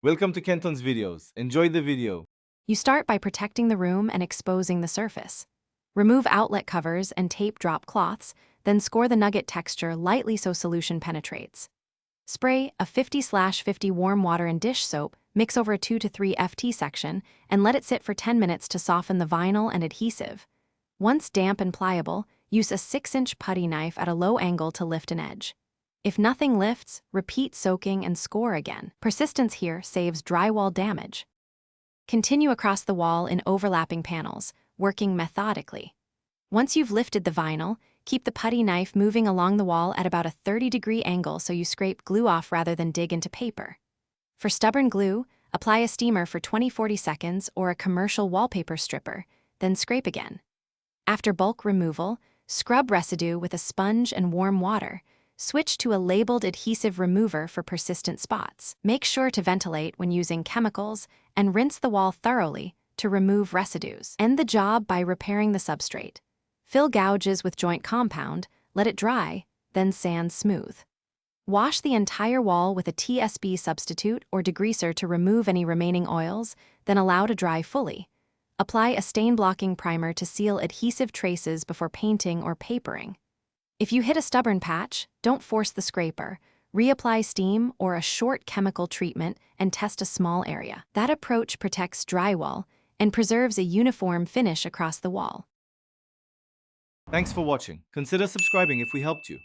Welcome to Kenton's videos. Enjoy the video. You start by protecting the room and exposing the surface. Remove outlet covers and tape drop cloths, then score the nugget texture lightly so solution penetrates. Spray a 50/50 warm water and dish soap, mix over a 2 to 3 ft section, and let it sit for 10 minutes to soften the vinyl and adhesive. Once damp and pliable, use a 6-inch putty knife at a low angle to lift an edge. If nothing lifts, repeat soaking and score again. Persistence here saves drywall damage. Continue across the wall in overlapping panels, working methodically. Once you've lifted the vinyl, keep the putty knife moving along the wall at about a 30-degree angle so you scrape glue off rather than dig into paper. For stubborn glue, apply a steamer for 20-40 seconds or a commercial wallpaper stripper, then scrape again. After bulk removal, scrub residue with a sponge and warm water. Switch to a labeled adhesive remover for persistent spots. Make sure to ventilate when using chemicals and rinse the wall thoroughly to remove residues. End the job by repairing the substrate. Fill gouges with joint compound, let it dry, then sand smooth. Wash the entire wall with a TSB substitute or degreaser to remove any remaining oils, then allow to dry fully. Apply a stain-blocking primer to seal adhesive traces before painting or papering. If you hit a stubborn patch, don't force the scraper. Reapply steam or a short chemical treatment and test a small area. That approach protects drywall and preserves a uniform finish across the wall. Thanks for watching. Consider subscribing if we helped you.